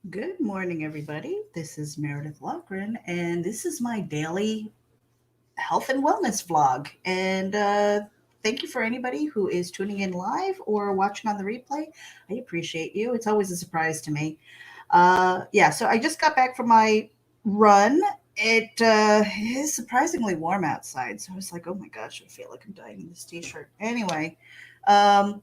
Good morning, everybody. This is Meredith Lochran, and this is my daily health and wellness vlog. And thank you for anybody who is tuning in live or watching on the replay. I appreciate you. It's always a surprise to me. Yeah, so I just got back from my run. It is surprisingly warm outside, so I was like, oh my gosh, I feel like I'm dying in this t shirt. Anyway, um,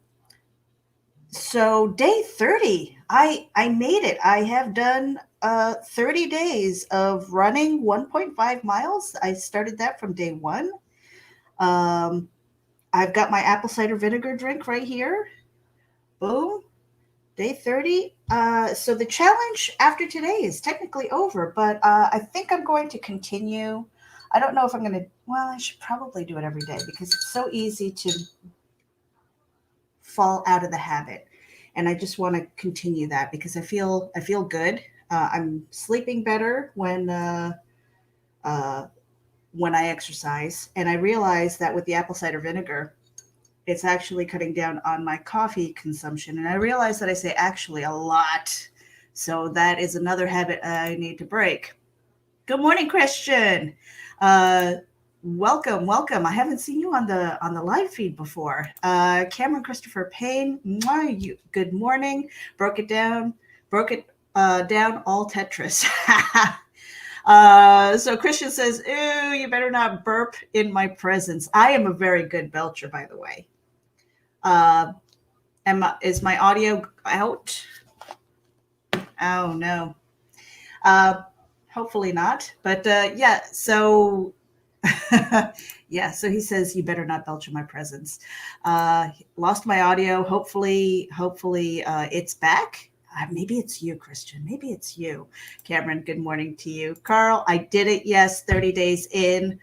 so day 30, I made it. I have done 30 days of running 1.5 miles. I started that from day one. Um, I've got my apple cider vinegar drink right here. Boom. Day 30. So the challenge after today is technically over, but I think I'm going to continue. I don't know if I'm going to, well, I should probably do it every day because it's so easy to fall out of the habit, and I just want to continue that because I feel good. I'm sleeping better uh, when I exercise, and I realize that with the apple cider vinegar, it's actually cutting down on my coffee consumption. And I realize that I say actually a lot, so that is another habit I need to break. Good morning, Christian. Uh, welcome. I haven't seen you on the live feed before. Cameron Christopher Payne. Mwah, you, good morning. Broke it down all Tetris. So Christian says, "Ew, you better not burp in my presence." I am a very good belcher, by the way. Uh, is my audio out? Oh no. Uh, Hopefully not. But yeah, so yeah, so he says you better not belch in my presence. Lost my audio. Hopefully, it's back. Maybe it's you, Christian. Maybe it's you, Cameron. Good morning to you, Carl. I did it. Yes, 30 days in.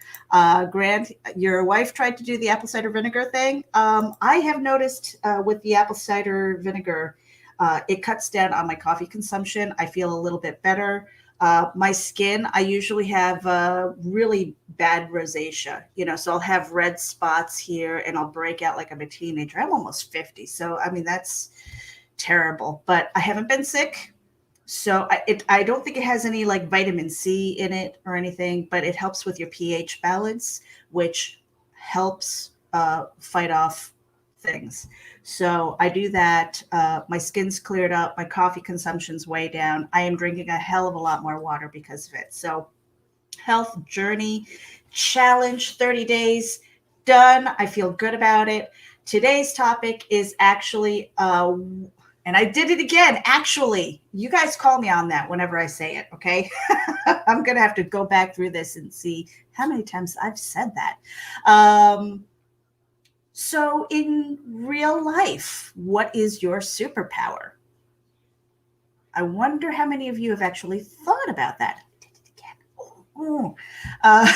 Grant, your wife tried to do the apple cider vinegar thing. I have noticed with the apple cider vinegar, it cuts down on my coffee consumption. I feel a little bit better. My skin, I usually have really bad rosacea, so I'll have red spots here and I'll break out like I'm a teenager. I'm almost 50. So, I mean, that's terrible, but I haven't been sick. So I don't think it has any like vitamin C in it or anything, but it helps with your pH balance, which helps fight off things. So I do that. My skin's cleared up. My coffee consumption's way down. I am drinking a hell of a lot more water because of it. So health journey challenge 30 days done. I feel good about it. Today's topic is actually and I did it again. Actually, you guys call me on that whenever I say it, okay? I'm going to have to go back through this and see how many times I've said that. So, in real life, what is your superpower? I wonder how many of you have actually thought about that. I did it again. Oh. Uh,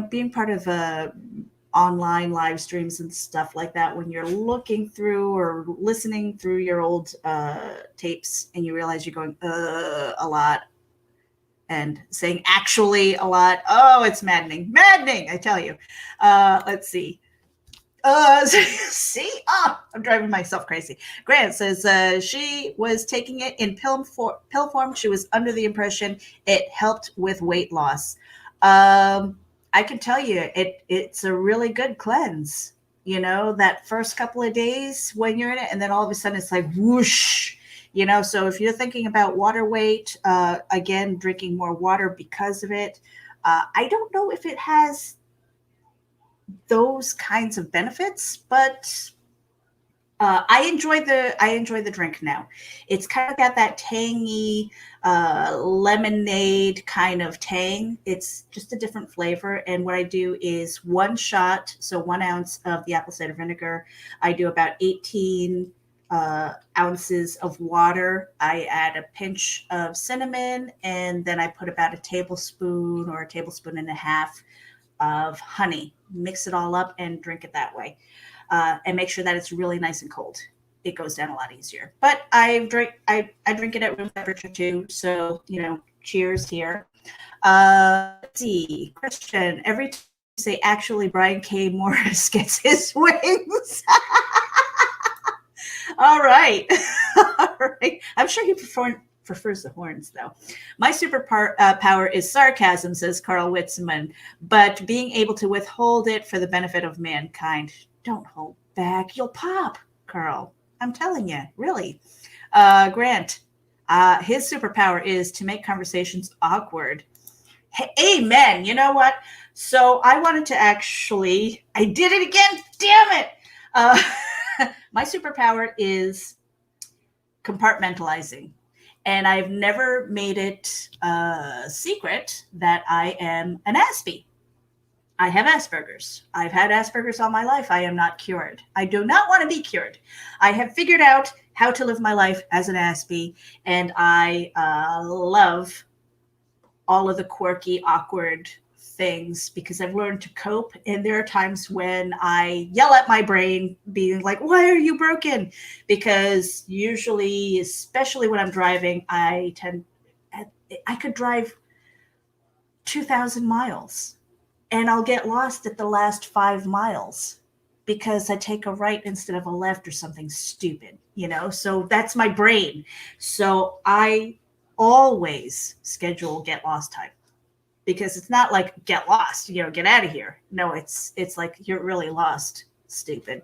being part of online live streams and stuff like that, when you're looking through or listening through your old tapes and you realize you're going a lot and saying actually a lot. Oh, it's maddening, I tell you. Let's see. See, I'm driving myself crazy. Grant says she was taking it in pill form. She was under the impression it helped with weight loss. I can tell you, it's a really good cleanse. That first couple of days when you're in it, and then all of a sudden it's like whoosh. So if you're thinking about water weight, again, drinking more water because of it. I don't know if it has those kinds of benefits, but I enjoy the drink now. It's kind of got that tangy lemonade kind of tang. It's just a different flavor. And what I do is one shot, so 1 ounce of the apple cider vinegar. I do about 18 ounces of water. I add a pinch of cinnamon, and then I put about a tablespoon or a tablespoon and a half of honey. Mix it all up and drink it that way. And make sure that it's really nice and cold. It goes down a lot easier. But I drink it at room temperature too. So cheers here. Let's see, Christian. Every time you say actually, Brian K. Morris gets his wings. All right. All right. I'm sure he prefers the horns, though. My power is sarcasm, says Carl Witzman, but being able to withhold it for the benefit of mankind. Don't hold back. You'll pop, Carl. I'm telling you, really. Grant, his superpower is to make conversations awkward. Hey, amen. You know what? So I wanted to I did it again. Damn it. Uh, my superpower is compartmentalizing. And I've never made it a secret that I am an Aspie. I have Asperger's. I've had Asperger's all my life. I am not cured. I do not want to be cured. I have figured out how to live my life as an Aspie, and I love all of the quirky, awkward things because I've learned to cope. And there are times when I yell at my brain, being like, why are you broken? Because usually, especially when I'm driving, I could drive 2,000 miles and I'll get lost at the last 5 miles because I take a right instead of a left or something stupid, so that's my brain. So I always schedule get lost time. Because it's not like get lost, get out of here. No, it's like you're really lost, stupid.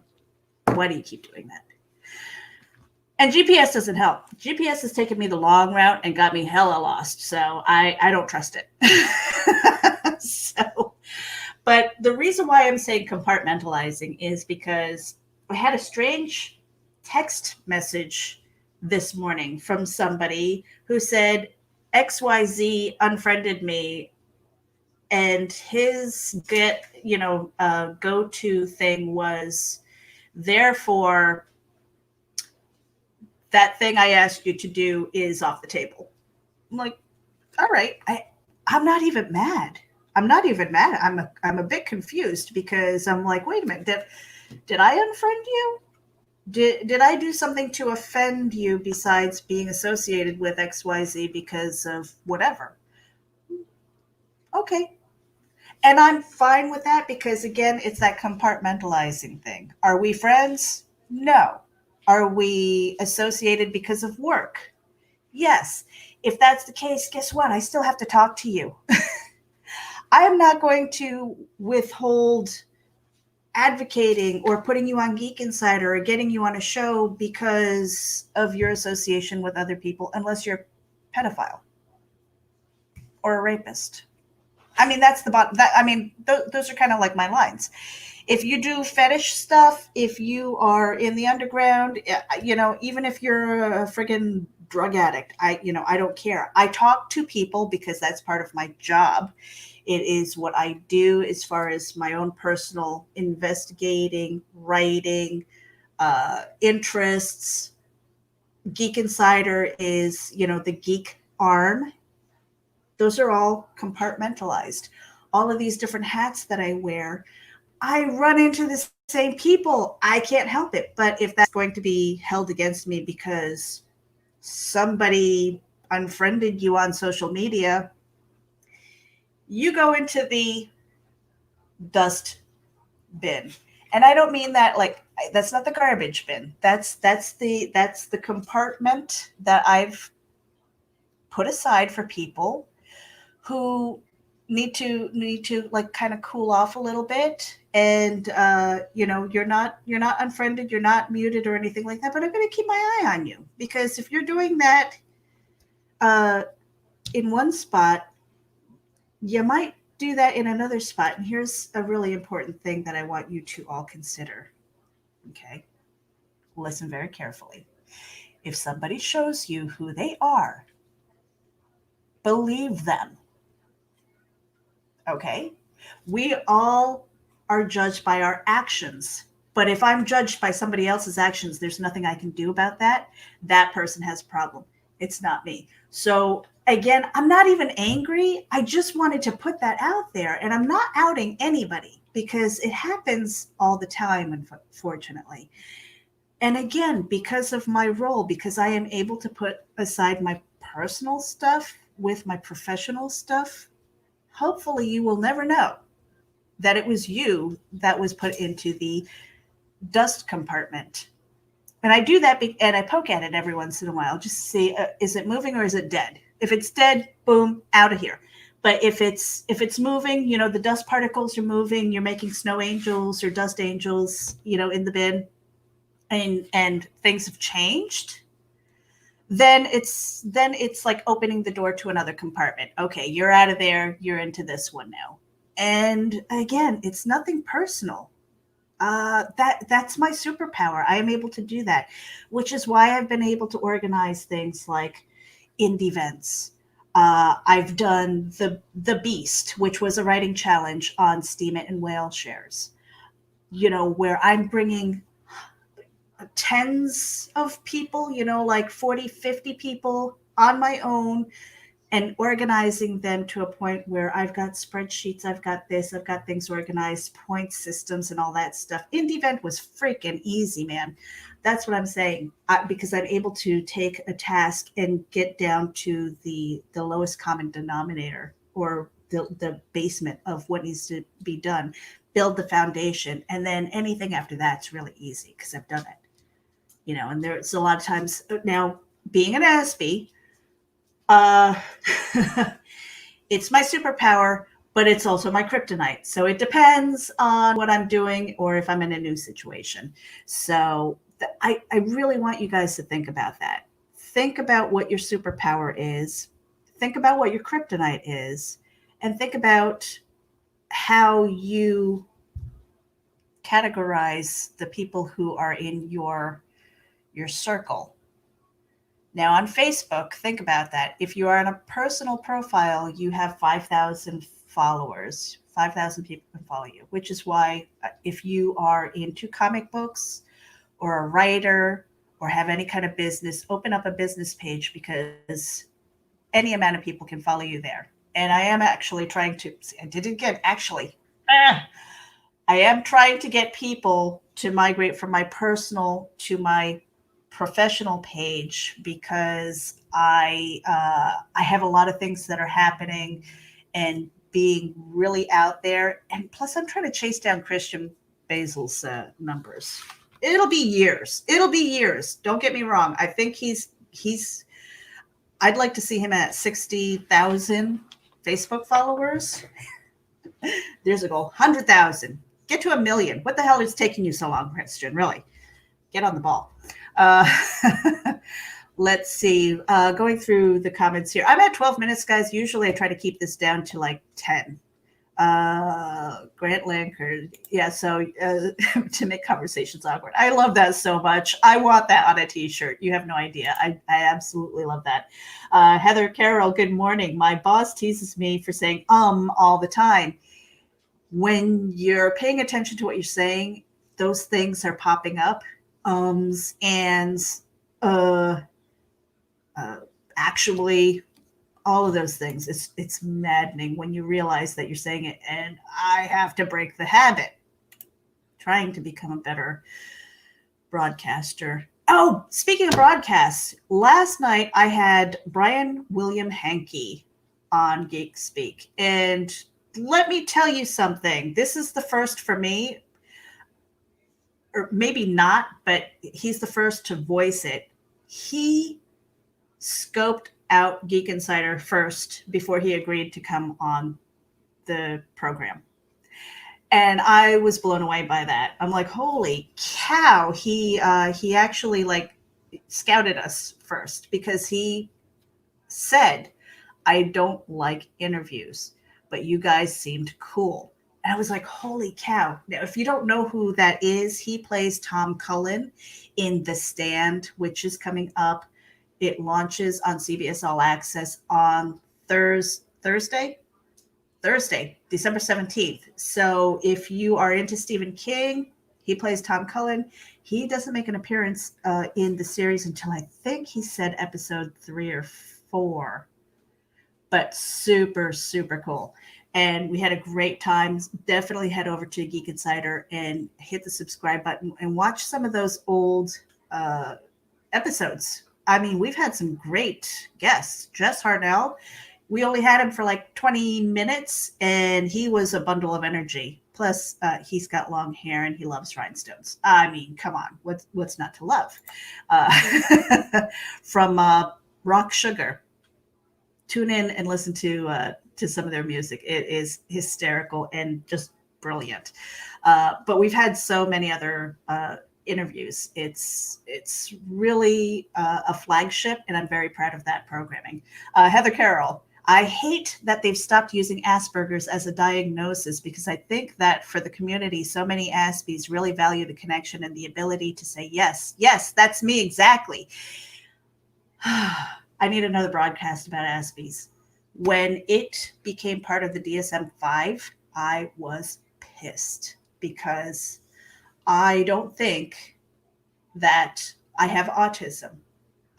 Why do you keep doing that? And GPS doesn't help. GPS has taken me the long route and got me hella lost. So I don't trust it. But the reason why I'm saying compartmentalizing is because I had a strange text message this morning from somebody who said XYZ unfriended me. And his go-to thing was, therefore, that thing I asked you to do is off the table. I'm like, all right, I'm not even mad. I'm a bit confused because I'm like, wait a minute, did I unfriend you? Did I do something to offend you besides being associated with XYZ because of whatever? Okay. And I'm fine with that because, again, it's that compartmentalizing thing. Are we friends? No. Are we associated because of work? Yes. If that's the case, guess what? I still have to talk to you. I am not going to withhold advocating or putting you on Geek Insider or getting you on a show because of your association with other people, unless you're a pedophile or a rapist. I mean, that's the bottom. Those are kind of like my lines. If you do fetish stuff, if you are in the underground, even if you're a friggin' drug addict, I don't care. I talk to people because that's part of my job. It is what I do as far as my own personal investigating, writing, interests. Geek Insider is, the geek arm. Those are all compartmentalized. All of these different hats that I wear, I run into the same people. I can't help it. But if that's going to be held against me because somebody unfriended you on social media, you go into the dust bin. And I don't mean that like that's not the garbage bin. That's the compartment that I've put aside for people who need to like kind of cool off a little bit. And you're not unfriended, you're not muted or anything like that, but I'm going to keep my eye on you, because if you're doing that in one spot, you might do that in another spot. And here's a really important thing that I want you to all consider. Okay, listen very carefully. If somebody shows you who they are, believe them. Okay, we all are judged by our actions. But if I'm judged by somebody else's actions, there's nothing I can do about that. That person has a problem. It's not me. So again, I'm not even angry. I just wanted to put that out there. And I'm not outing anybody because it happens all the time, unfortunately. And again, because of my role, because I am able to put aside my personal stuff with my professional stuff, hopefully you will never know that it was you that was put into the dust compartment. And I do that and I poke at it every once in a while, just to see, is it moving or is it dead? If it's dead, boom, out of here. But if it's moving, the dust particles are moving, you're making snow angels or dust angels, in the bin, and things have changed, then it's like opening the door to another compartment. Okay, you're out of there, you're into this one now. And again, it's nothing personal. That's my superpower. I am able to do that, which is why I've been able to organize things like indie events. I've done the Beast, which was a writing challenge on Steam It and Whale Shares, where I'm bringing tens of people, like 40, 50 people on my own, and organizing them to a point where I've got spreadsheets, I've got things organized, point systems and all that stuff. Indie event was freaking easy, man. That's what I'm saying, because I'm able to take a task and get down to the lowest common denominator, or the basement of what needs to be done, build the foundation, and then anything after that's really easy because I've done it. And there's a lot of times now, being an Aspie, it's my superpower, but it's also my kryptonite. So it depends on what I'm doing or if I'm in a new situation. So I really want you guys to think about that. Think about what your superpower is. Think about what your kryptonite is, and think about how you categorize the people who are in your circle. Now on Facebook, think about that. If you are on a personal profile, you have 5,000 followers. 5,000 people can follow you, which is why if you are into comic books or a writer or have any kind of business, open up a business page, because any amount of people can follow you there. And I am actually trying to, I am trying to get people to migrate from my personal to my professional page, because I have a lot of things that are happening and being really out there. And plus I'm trying to chase down Christian Basil's numbers. It'll be years. Don't get me wrong. I think I'd like to see him at 60,000 Facebook followers. There's a goal. 100,000. Get to 1 million. What the hell is taking you so long, Christian? Really? Get on the ball. Let's see. Going through the comments here. I'm at 12 minutes, guys. Usually I try to keep this down to like 10. Grant Lankard. Yeah, so to make conversations awkward. I love that so much. I want that on a t-shirt. You have no idea. I absolutely love that. Heather Carroll, good morning. My boss teases me for saying all the time. When you're paying attention to what you're saying, those things are popping up. And actually, all of those things. It's maddening when you realize that you're saying it, and I have to break the habit. Trying to become a better broadcaster. Oh, speaking of broadcasts, last night I had Brian William Hankey on Geek Speak, and let me tell you something. This is the first for me, or maybe not, but he's the first to voice it. He scoped out Geek Insider first before he agreed to come on the program. And I was blown away by that. I'm like, holy cow. He actually like scouted us first, because he said, I don't like interviews, but you guys seemed cool. And I was like, holy cow. Now, if you don't know who that is, he plays Tom Cullen in The Stand, which is coming up. It launches on CBS All Access on Thursday, December 17th. So if you are into Stephen King, he plays Tom Cullen. He doesn't make an appearance in the series until I think he said episode 3 or 4. But super, super cool. And we had a great time. Definitely head over to Geek Insider and hit the subscribe button and watch some of those old episodes. I mean, we've had some great guests. Jess Harnell, we only had him for like 20 minutes, and he was a bundle of energy. Plus, he's got long hair and he loves rhinestones. I mean, come on, what's not to love? From Rock Sugar. Tune in and listen to some of their music. It is hysterical and just brilliant. But we've had so many other interviews. It's really a flagship, and I'm very proud of that programming. Heather Carroll. I hate that they've stopped using Asperger's as a diagnosis because I think that for the community, so many Aspies really value the connection and the ability to say, yes, that's me exactly. I need another broadcast about Aspies. When it became part of the DSM-5, I was pissed because I don't think that I have autism.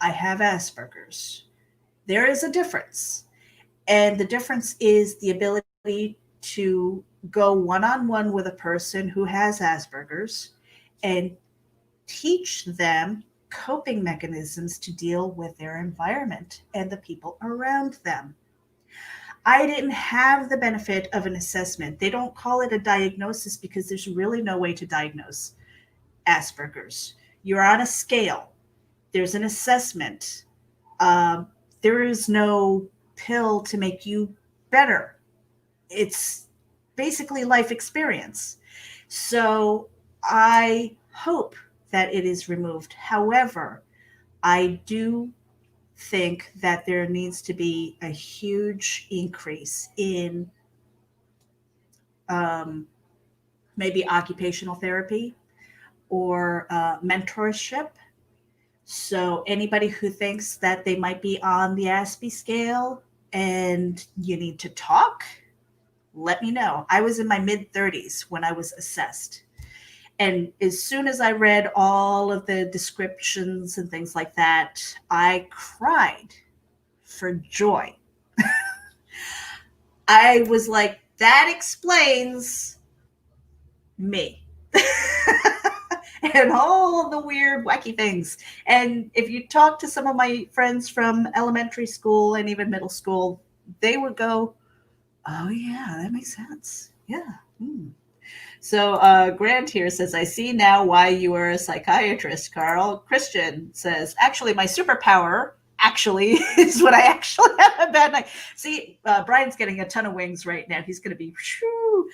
I have Asperger's. There is a difference. And the difference is the ability to go one-on-one with a person who has Asperger's and teach them coping mechanisms to deal with their environment and the people around them. I didn't have the benefit of an assessment. They don't call it a diagnosis because there's really no way to diagnose Asperger's. You're on a scale. There's an assessment. There is no pill to make you better. It's basically life experience. So I hope that it is removed. However, I do think that there needs to be a huge increase in maybe occupational therapy or mentorship. So anybody who thinks that they might be on the Aspie scale and you need to talk, let me know. I was in my mid-30s when I was assessed. And as soon as I read all of the descriptions and things like that, I cried for joy. I was like, that explains me. And all the weird, wacky things. And if you talk to some of my friends from elementary school and even middle school, they would go, oh, yeah, that makes sense. Yeah. So Grant here says, I see now why you are a psychiatrist, Carl. Christian says, actually, my superpower actually is when I actually have a bad night. See, Brian's getting a ton of wings right now. He's going to be, shoo.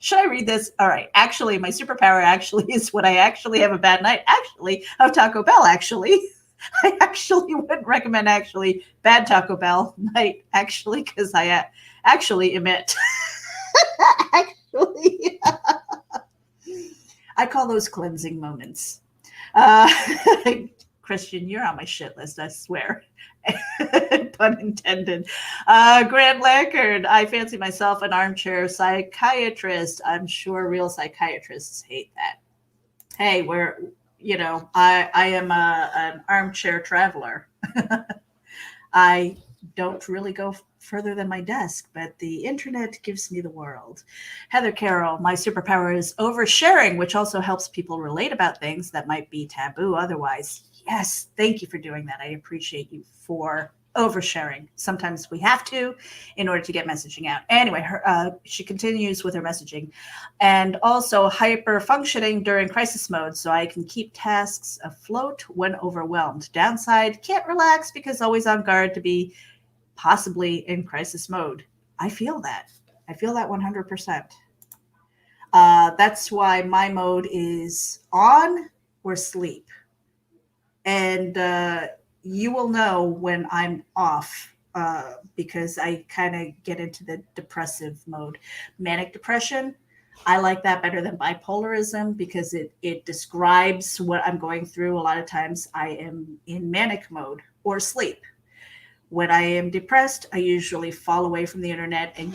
Should I read this? All right. Actually, my superpower actually is when I actually have a bad night. Actually, of Taco Bell, actually. I actually wouldn't recommend actually bad Taco Bell night, actually, because I actually emit. Actually, I call those cleansing moments. Christian, you're on my shit list, I swear. Pun intended. Grant Lackard, I fancy myself an armchair psychiatrist. I'm sure real psychiatrists hate that. Hey, I am an armchair traveler. I don't really go further than my desk, but the internet gives me the world. Heather Carroll, my superpower is oversharing, which also helps people relate about things that might be taboo otherwise. Yes, thank you for doing that. I appreciate you for oversharing. Sometimes we have to in order to get messaging out. Anyway, she continues with her messaging. And also hyper functioning during crisis mode so I can keep tasks afloat when overwhelmed. Downside, can't relax because always on guard to be possibly in crisis mode. I feel that. I feel that 100%. That's why my mode is on or sleep. And you will know when I'm off because I kind of get into the depressive mode. Manic depression, I like that better than bipolarism because it describes what I'm going through. A lot of times I am in manic mode or sleep. When I am depressed, I usually fall away from the internet, and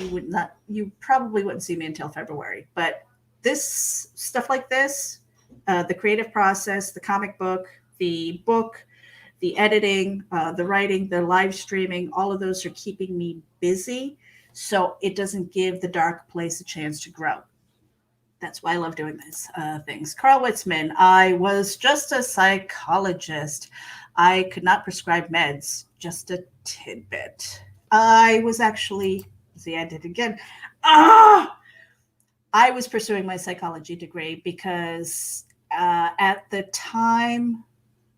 you probably wouldn't see me until February. But this stuff like this, the creative process, the comic book, the book, the editing, the writing, the live streaming, all of those are keeping me busy. So it doesn't give the dark place a chance to grow. That's why I love doing these things. Carl Witzman, I was just a psychologist. I could not prescribe meds, just a tidbit. I was actually, see, I did it again. I was pursuing my psychology degree because at the time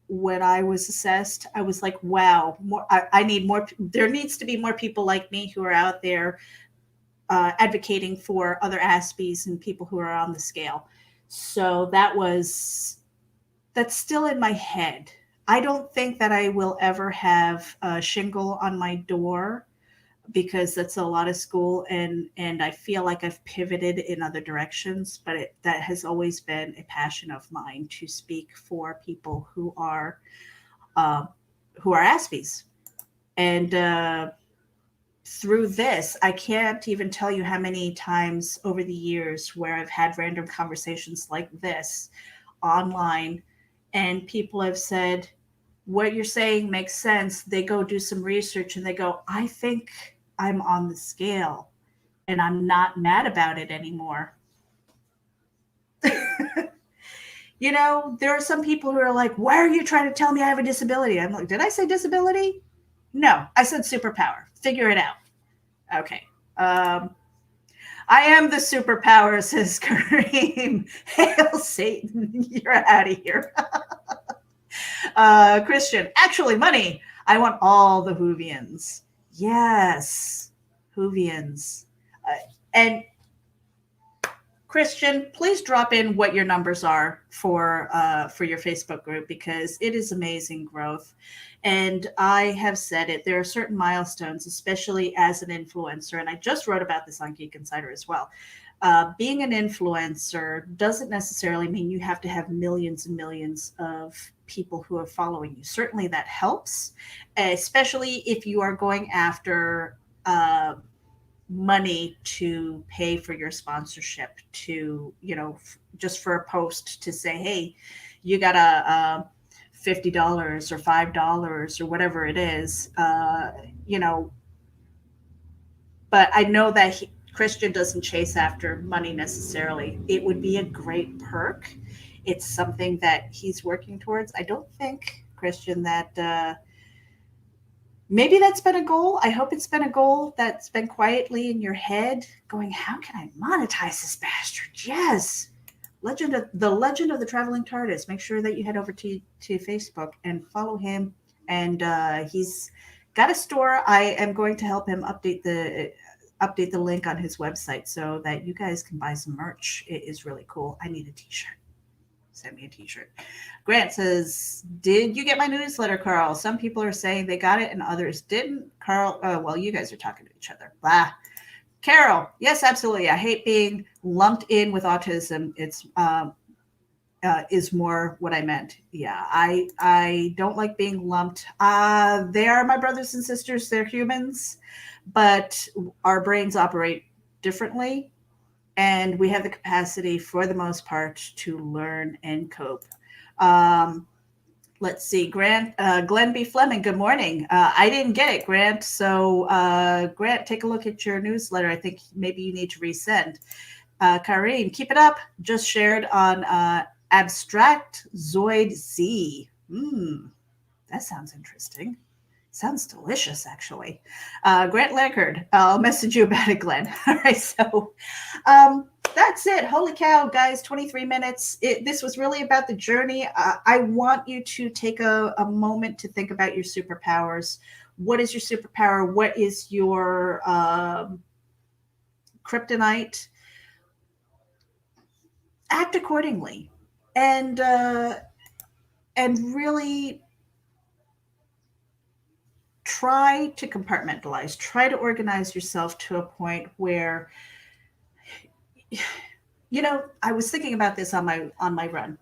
when I was assessed, I was like, wow, I need more. There needs to be more people like me who are out there advocating for other Aspies and people who are on the scale. So that's still in my head. I don't think that I will ever have a shingle on my door because that's a lot of school, and I feel like I've pivoted in other directions, but that has always been a passion of mine to speak for people uh, who are Aspies. And through this, I can't even tell you how many times over the years where I've had random conversations like this online, and people have said, what you're saying makes sense. They go do some research and they go, I think I'm on the scale and I'm not mad about it anymore. There are some people who are like, why are you trying to tell me I have a disability? I'm like, did I say disability? No, I said superpower. Figure it out. Okay. I am the superpower, says Kareem. Hail Satan. You're out of here. Christian, actually, money. I want all the Hoovians. Yes, Hoovians. And Christian, please drop in what your numbers are for your Facebook group, because it is amazing growth. And I have said it, there are certain milestones, especially as an influencer, and I just wrote about this on Geek Insider as well. Being an influencer doesn't necessarily mean you have to have millions and millions of people who are following you. Certainly that helps, especially if you are going after money to pay for your sponsorship, to just for a post to say, hey, you got a $50 or $5 or whatever it is, but I know that Christian doesn't chase after money necessarily. It would be a great perk. It's something that he's working towards. I don't think, Christian, that maybe that's been a goal. I hope it's been a goal that's been quietly in your head going, how can I monetize this bastard? Yes. Legend of the Traveling TARDIS. Make sure that you head over to Facebook and follow him. And he's got a store. I am going to help him update the link on his website so that you guys can buy some merch. It is really cool. I need a t-shirt. Send me a t-shirt. Grant says, did you get my newsletter, Carl? Some people are saying they got it and others didn't. Carl, oh, well, you guys are talking to each other. Blah. Carol, yes, absolutely. I hate being lumped in with autism. It's is more what I meant. Yeah, I don't like being lumped. They are my brothers and sisters. They're humans, but our brains operate differently, and we have the capacity, for the most part, to learn and cope. Let's see, Grant, Glenn B. Fleming, good morning. I didn't get it, Grant. So, Grant, take a look at your newsletter. I think maybe you need to resend. Kareem, keep it up. Just shared on Abstract Zoid Z. That sounds interesting. Sounds delicious, actually. Grant Lankard, I'll message you about it, Glenn. All right, so that's it. Holy cow, guys, 23 minutes. This was really about the journey. I want you to take a moment to think about your superpowers. What is your superpower? What is your kryptonite? Act accordingly. And really try to compartmentalize, try to organize yourself to a point where, I was thinking about this on my run.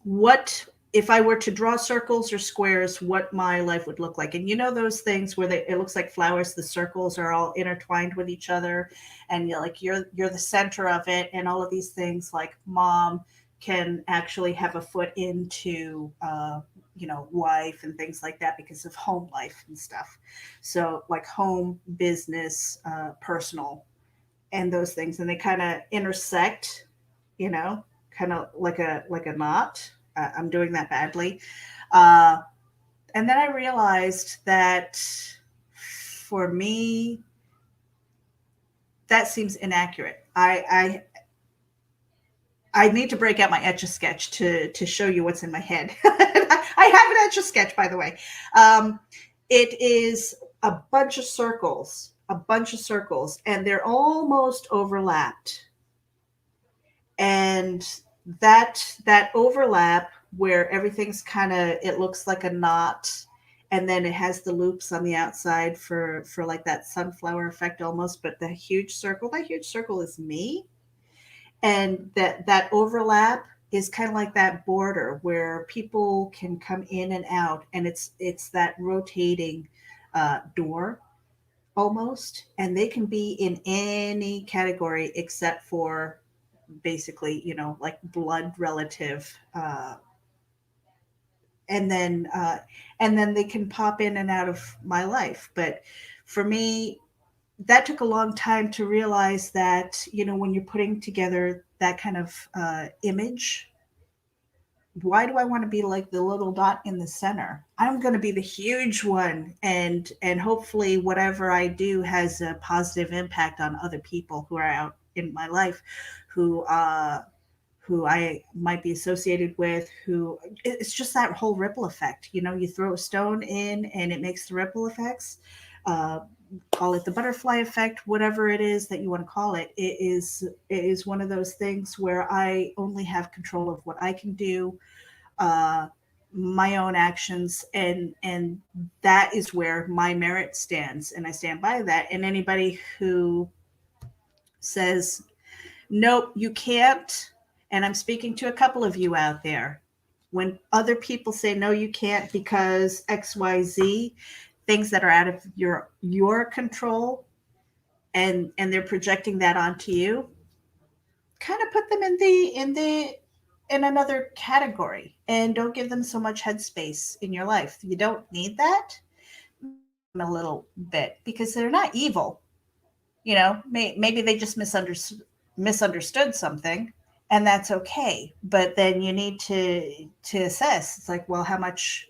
What if I were to draw circles or squares, what my life would look like? And those things where it looks like flowers, the circles are all intertwined with each other, and you're the center of it, and all of these things, like mom can actually have a foot into wife and things like that because of home life and stuff. So like home, business, personal, and those things, and they kind of intersect, kind of like a knot. I'm doing that badly. And then I realized that for me, that seems inaccurate. I need to break out my Etch-a-Sketch to show you what's in my head. I have an Etch-a-Sketch, by the way. It is a bunch of circles, and they're almost overlapped. And that overlap where everything's kind of, it looks like a knot, and then it has the loops on the outside for like that sunflower effect almost, but that huge circle is me. And that overlap is kind of like that border where people can come in and out, and it's that rotating door almost, and they can be in any category except for basically, like blood relative, and then they can pop in and out of my life. But for me, that took a long time to realize that, when you're putting together that kind of image, why do I want to be like the little dot in the center? I'm going to be the huge one, and hopefully whatever I do has a positive impact on other people who are out in my life, who I might be associated with, who, it's just that whole ripple effect. You throw a stone in and it makes the ripple effects. Call it the butterfly effect, whatever it is that you want to call it. It is one of those things where I only have control of what I can do, my own actions, and that is where my merit stands, and I stand by that. And anybody who says, nope, you can't, and I'm speaking to a couple of you out there, when other people say, no, you can't because XYZ, things that are out of your control, and they're projecting that onto you, kind of put them in another category, and don't give them so much headspace in your life. You don't need that a little bit, because they're not evil. Maybe they just misunderstood something, and that's okay. But then you need to assess. It's like, well, how much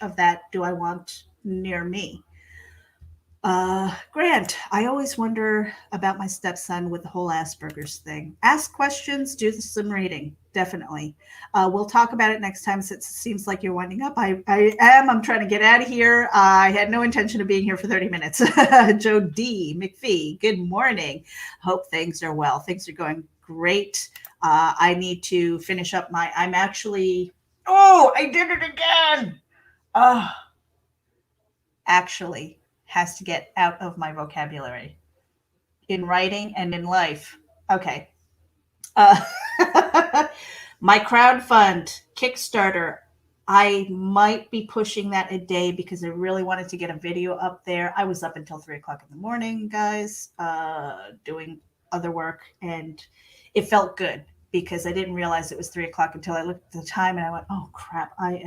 of that do I want near me? Grant, I always wonder about my stepson with the whole Asperger's thing. Ask questions, do some reading, definitely. We'll talk about it next time, since it seems like you're winding up. I am. I'm trying to get out of here. I had no intention of being here for 30 minutes. Joe D. McPhee, good morning. Hope things are well. Things are going great. I need to finish up I'm actually, I did it again. Actually has to get out of my vocabulary in writing and in life. Okay. My crowdfund Kickstarter, I might be pushing that a day because I really wanted to get a video up there. I was up until 3 o'clock in the morning, guys, doing other work, and it felt good because I didn't realize it was 3 o'clock until I looked at the time and I went, oh crap, I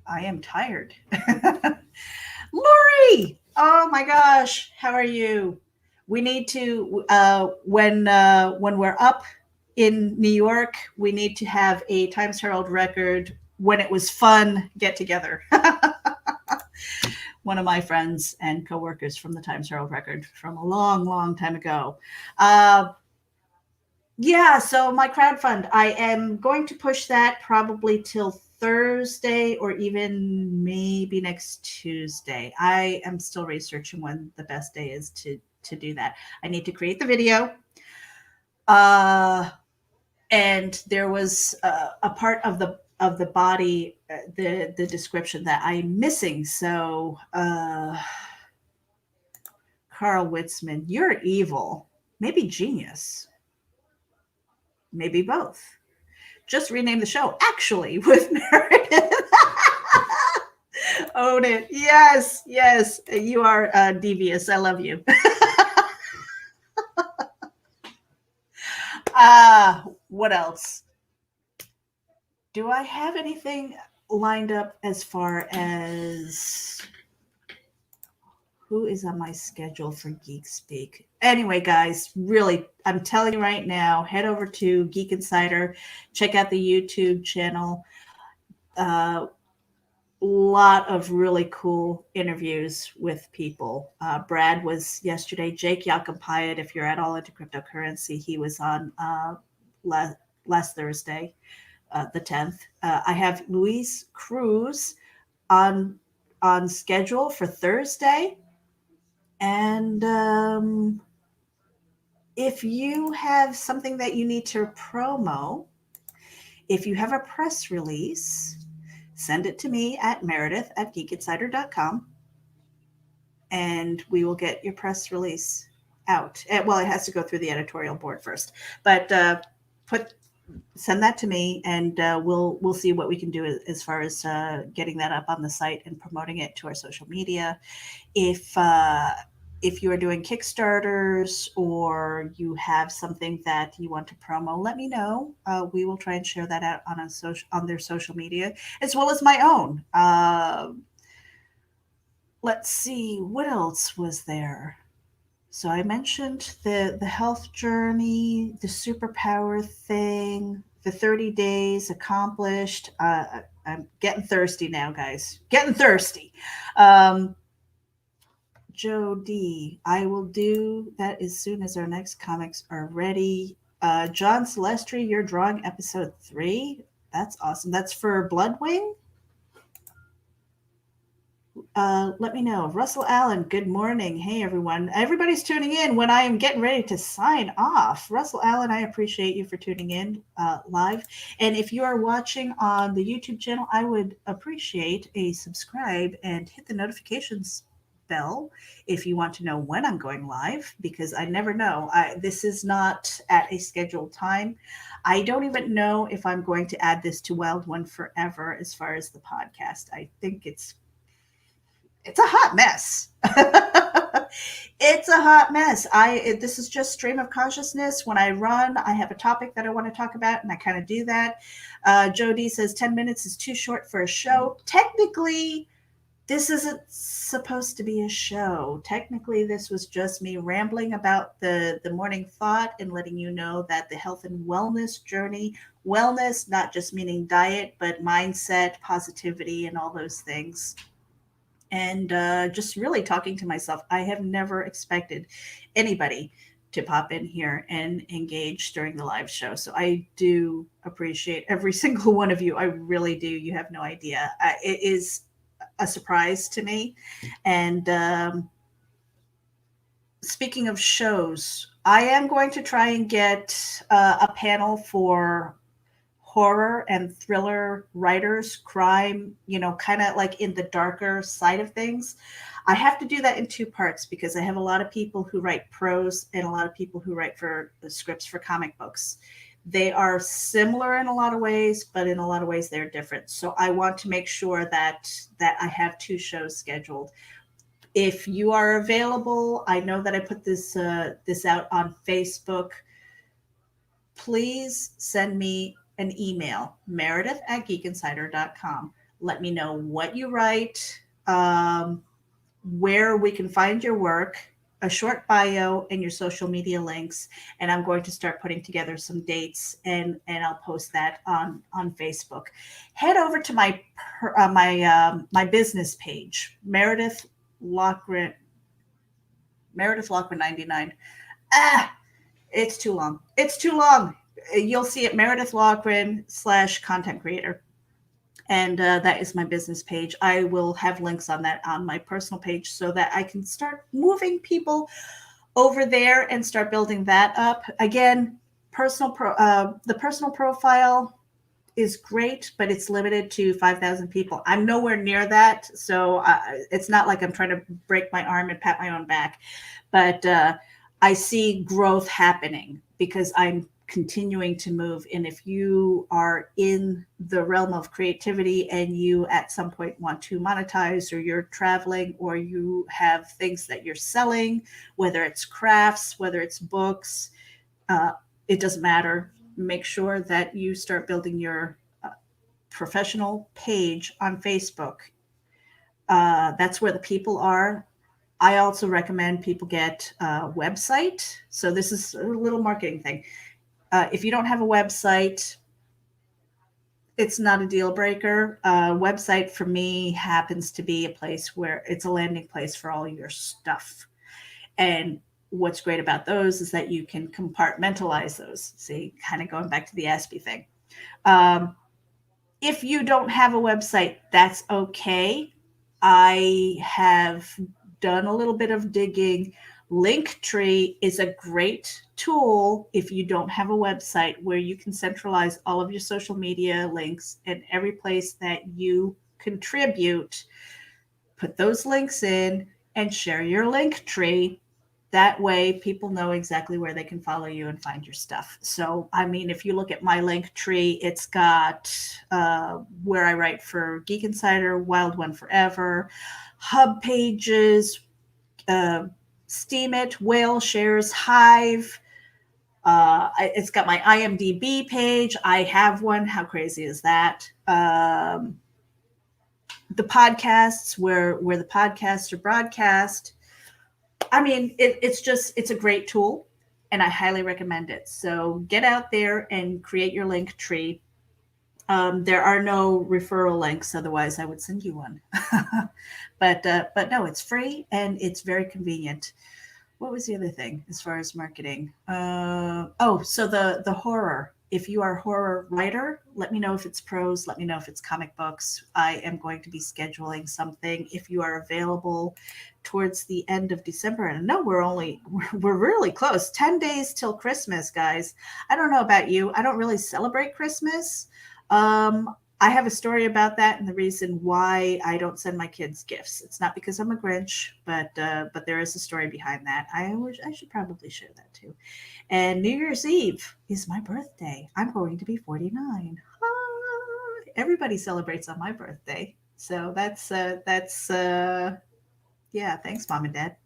am tired. Lori, oh my gosh, how are you? We need to, when we're up in New York, we need to have a Times Herald record when it was fun get together. One of my friends and coworkers from the Times Herald record from a long, long time ago. Yeah, so my crowdfund, I am going to push that probably till Thursday, or even maybe next Tuesday. I am still researching when the best day is to do that. I need to create the video. And there was a part of the body, the description that I'm missing. So Carl Witzman, you're evil, maybe genius, maybe both. Just rename the show, Actually, with Meredith. Own it. Yes. You are devious. I love you. What else? Do I have anything lined up as far as who is on my schedule for Geek Speak? Anyway, guys, really, I'm telling you right now, head over to Geek Insider, check out the YouTube channel. lot of really cool interviews with people. Brad was yesterday. Jake Yakumpayat, if you're at all into cryptocurrency, he was on last Thursday, the 10th. I have Luis Cruz on schedule for Thursday. And if you have something that you need to promo, if you have a press release, send it to me at meredith@geekinsider.com, and we will get your press release out. Well, it has to go through the editorial board first, but send that to me, and we'll see what we can do as far as getting that up on the site and promoting it to our social media. If you are doing Kickstarters or you have something that you want to promo, let me know. We will try and share that out on their social media, as well as my own. Let's see, what else was there? So I mentioned the health journey, the superpower thing, the 30 days accomplished. I'm getting thirsty now, guys. Getting thirsty. Joe D, I will do that as soon as our next comics are ready. John Celestri, you're drawing episode 3. That's awesome. That's for Bloodwing. Let me know. Russell Allen, good morning. Hey, everyone. Everybody's tuning in when I am getting ready to sign off. Russell Allen, I appreciate you for tuning in live. And if you are watching on the YouTube channel, I would appreciate a subscribe and hit the notifications bell if you want to know when I'm going live, because I never know. This is not at a scheduled time. I don't even know if I'm going to add this to Wild One Forever as far as the podcast. I think it's a hot mess. It's a hot mess. This is just stream of consciousness. When I run, I have a topic that I want to talk about, and I kind of do that. Jody says 10 minutes is too short for a show. Technically, this isn't supposed to be a show. Technically, this was just me rambling about the morning thought and letting you know that the health and wellness journey, wellness, not just meaning diet, but mindset, positivity, and all those things. And just really talking to myself. I have never expected anybody to pop in here and engage during the live show. So I do appreciate every single one of you. I really do. You have no idea. It is a surprise to me. And speaking of shows, I am going to try and get a panel for horror and thriller writers, crime, kind of like in the darker side of things. I have to do that in 2 parts because I have a lot of people who write prose and a lot of people who write for the scripts for comic books. They are similar in a lot of ways, but in a lot of ways they're different. So I want to make sure that I have 2 shows scheduled. If you are available, I know that I put this out on Facebook. Please send me an email, meredith@geekinsider.com. Let me know what you write, where we can find your work, a short bio, and your social media links. And I'm going to start putting together some dates, and I'll post that on Facebook. Head over to my business page, Meredith Lochran 99. It's too long. You'll see it, Meredith Lochran /content creator. And that is my business page. I will have links on that on my personal page so that I can start moving people over there and start building that up. Again, the personal profile is great, but it's limited to 5,000 people. I'm nowhere near that. So it's not like I'm trying to break my arm and pat my own back. But I see growth happening because I'm continuing to move. And if you are in the realm of creativity and you at some point want to monetize, or you're traveling, or you have things that you're selling, whether it's crafts, whether it's books, it doesn't matter. Make sure that you start building your professional page on Facebook. That's where the people are. I also recommend people get a website. So this is a little marketing thing. If you don't have a website, it's not a deal breaker. Website for me happens to be a place where it's a landing place for all your stuff. And what's great about those is that you can compartmentalize those. See, kind of going back to the Aspie thing. Um, if you don't have a website, that's okay. I have done a little bit of digging. Linktree is a great tool if you don't have a website where you can centralize all of your social media links and every place that you contribute. Put those links in and share your link tree. That way people know exactly where they can follow you and find your stuff. So, I mean, if you look at my link tree, it's got where I write for Geek Insider, Wild One Forever, hub pages, Steam It, Whale Shares, Hive. It's got my IMDb page. I have one. How crazy is that? The podcasts where the podcasts are broadcast. I mean, it's a great tool, and I highly recommend it. So get out there and create your link tree. There are no referral links, otherwise I would send you one. but no, it's free and it's very convenient. What was the other thing as far as marketing? So the horror. If you are a horror writer, let me know if it's prose. Let me know if it's comic books. I am going to be scheduling something if you are available towards the end of December. And no, we're really close. 10 days till Christmas, guys. I don't know about you. I don't really celebrate Christmas. I have a story about that and the reason why I don't send my kids gifts. It's not because I'm a Grinch, but there is a story behind that. I should probably share that too. And New Year's Eve is my birthday. I'm going to be 49. Everybody celebrates on my birthday, so that's yeah. Thanks, Mom and Dad.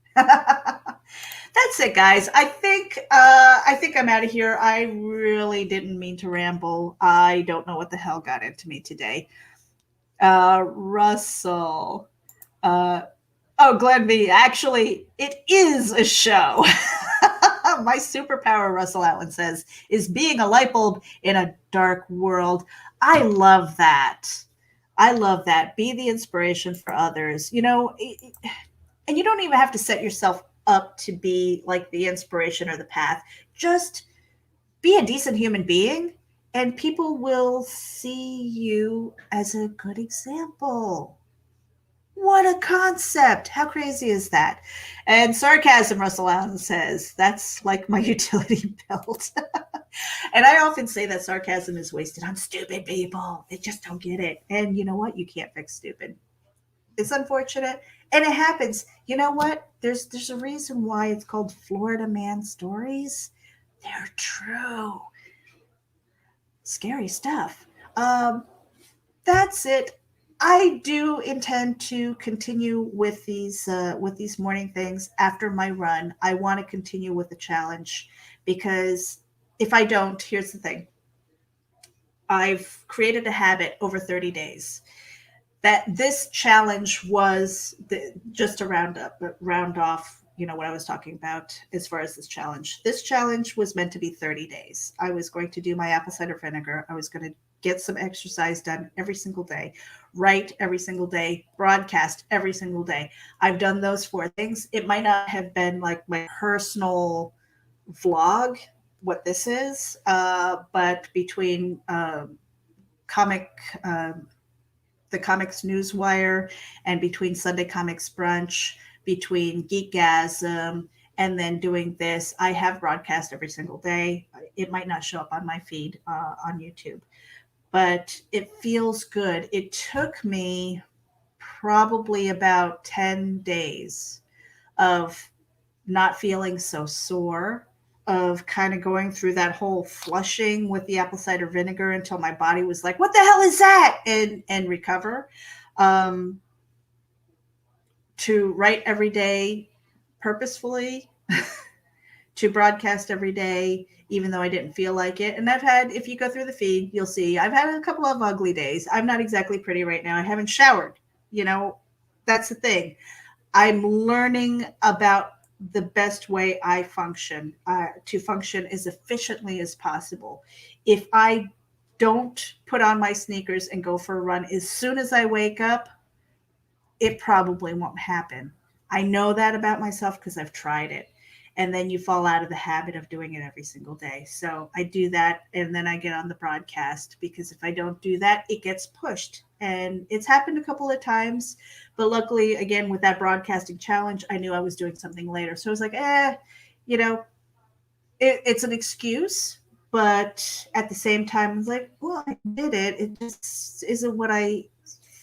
That's it, guys. I think I'm out of here. I really didn't mean to ramble. I don't know what the hell got into me today. Russell. Glenn V. Actually, it is a show. My superpower, Russell Allen says, is being a light bulb in a dark world. I love that. I love that. Be the inspiration for others. And you don't even have to set yourself up to be like the inspiration or the path. Just be a decent human being and people will see you as a good example. What a concept. How crazy is that? And sarcasm, Russell Allen says, that's like my utility belt. And I often say that sarcasm is wasted on stupid people. They just don't get it. And you know what? You can't fix stupid. It's unfortunate. And it happens. You know what? There's a reason why it's called Florida Man Stories. They're true. Scary stuff. That's it. I do intend to continue with these morning things after my run. I want to continue with the challenge because if I don't, here's the thing. I've created a habit over 30 days. That this challenge was just to round off, what I was talking about as far as this challenge. This challenge was meant to be 30 days. I was going to do my apple cider vinegar. I was going to get some exercise done every single day, write every single day, broadcast every single day. I've done those 4 things. It might not have been like my personal vlog, what this is, but between the Comics Newswire, and between Sunday Comics Brunch, between Geekgasm, and then doing this, I have broadcast every single day. It might not show up on my feed on YouTube, but it feels good. It took me probably about 10 days of not feeling so sore, of kind of going through that whole flushing with the apple cider vinegar until my body was like, what the hell is that? And recover. To write every day purposefully, to broadcast every day, even though I didn't feel like it. And I've had, if you go through the feed, you'll see I've had a couple of ugly days. I'm not exactly pretty right now. I haven't showered. That's the thing. I'm learning about the best way I function, to function as efficiently as possible. If I don't put on my sneakers and go for a run as soon as I wake up, it probably won't happen. I know that about myself because I've tried it. And then you fall out of the habit of doing it every single day. So I do that and then I get on the broadcast because if I don't do that, it gets pushed. And it's happened a couple of times. But luckily, again, with that broadcasting challenge, I knew I was doing something later. So I was like, you know, it's an excuse. But at the same time, I was like, well, I did it. It just isn't what I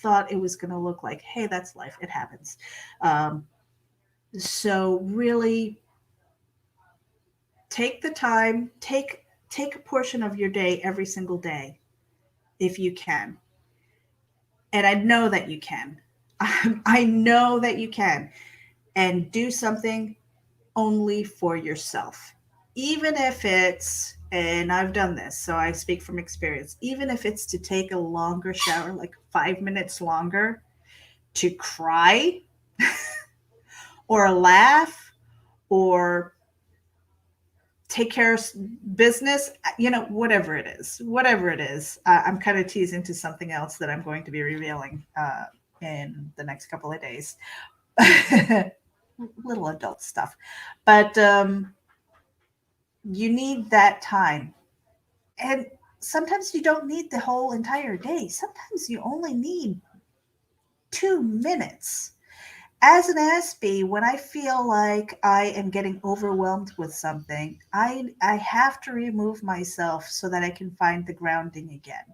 thought it was going to look like. Hey, that's life. It happens. Um, so really take the time, take a portion of your day every single day if you can. And I know that you can. I know that you can. And do something only for yourself. Even if it's, and I've done this, so I speak from experience, even if it's to take a longer shower, like 5 minutes longer, to cry or laugh or take care of business, whatever it is. I'm kind of teasing to something else that I'm going to be revealing in the next couple of days. Little adult stuff. But you need that time. And sometimes you don't need the whole entire day. Sometimes you only need 2 minutes. As an Aspie, when I feel like I am getting overwhelmed with something, I have to remove myself so that I can find the grounding again.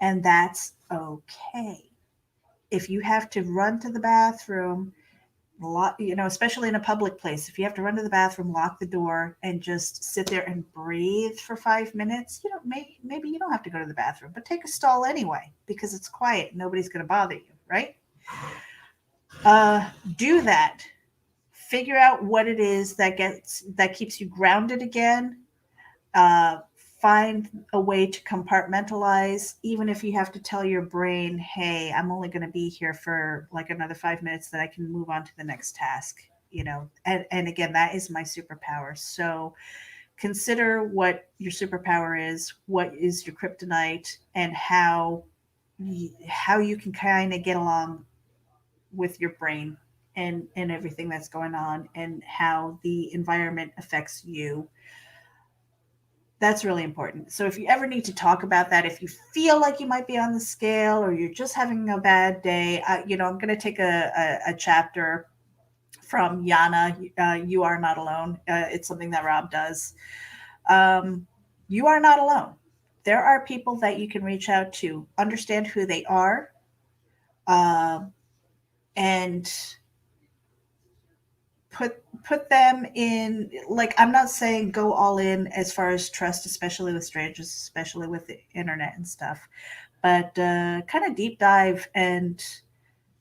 And that's okay. If you have to run to the bathroom, especially in a public place, if you have to run to the bathroom, lock the door, and just sit there and breathe for 5 minutes, maybe you don't have to go to the bathroom, but take a stall anyway because it's quiet. Nobody's going to bother you, right? Do that. Figure out what it is that keeps you grounded again. Uh, Find a way to compartmentalize, even if you have to tell your brain, hey, I'm only going to be here for like another 5 minutes, that I can move on to the next task. And again, that is my superpower. So consider what your superpower is, what is your kryptonite, and how you can kind of get along with your brain and everything that's going on and how the environment affects you. That's really important. So if you ever need to talk about that, if you feel like you might be on the scale or you're just having a bad day, I'm going to take a chapter from Yana. You are not alone. It's something that Rob does. You are not alone. There are people that you can reach out to, understand who they are, and put them in, like, I'm not saying go all in as far as trust, especially with strangers, especially with the internet and stuff, but kind of deep dive and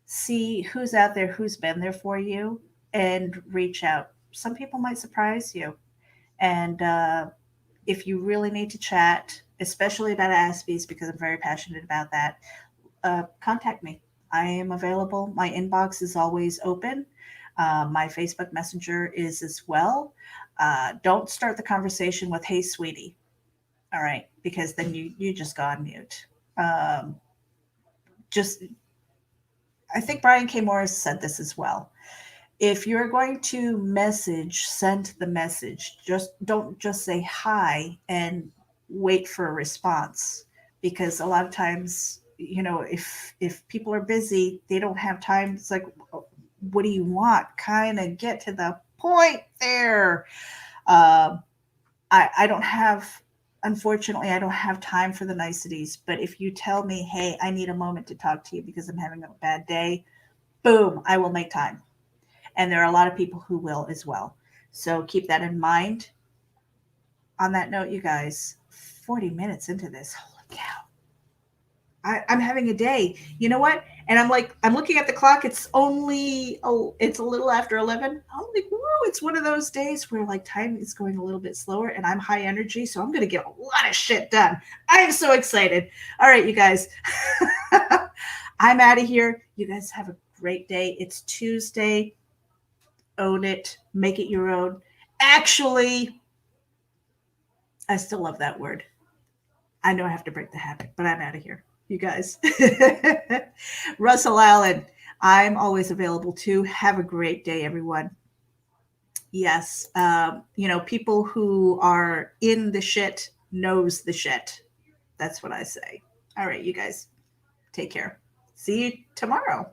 see who's out there, who's been there for you, and reach out. Some people might surprise you. And if you really need to chat, especially about Aspies, because I'm very passionate about that, contact me. I am available. My inbox is always open. My Facebook Messenger is as well. Don't start the conversation with, hey, sweetie. All right. Because then you just go on mute. Just, I think Brian K. Morris said this as well. If you're going to send the message. Don't just say hi and wait for a response, because a lot of times, if people are busy, they don't have time. It's like, what do you want? Kind of get to the point there. I don't have, unfortunately, I don't have time for the niceties. But if you tell me, hey, I need a moment to talk to you because I'm having a bad day, boom, I will make time. And there are a lot of people who will as well. So keep that in mind. On that note, you guys, 40 minutes into this, holy cow. I'm having a day. You know what? And I'm looking at the clock. It's it's a little after 11. I'm like, woo, it's one of those days where like time is going a little bit slower and I'm high energy. So I'm going to get a lot of shit done. I'm so excited. All right, you guys. I'm out of here. You guys have a great day. It's Tuesday. Own it. Make it your own. Actually, I still love that word. I know I have to break the habit, but I'm out of here. You guys. Russell Allen, I'm always available too. Have a great day, everyone. Yes. People who are in the shit knows the shit. That's what I say. All right, you guys. Take care. See you tomorrow.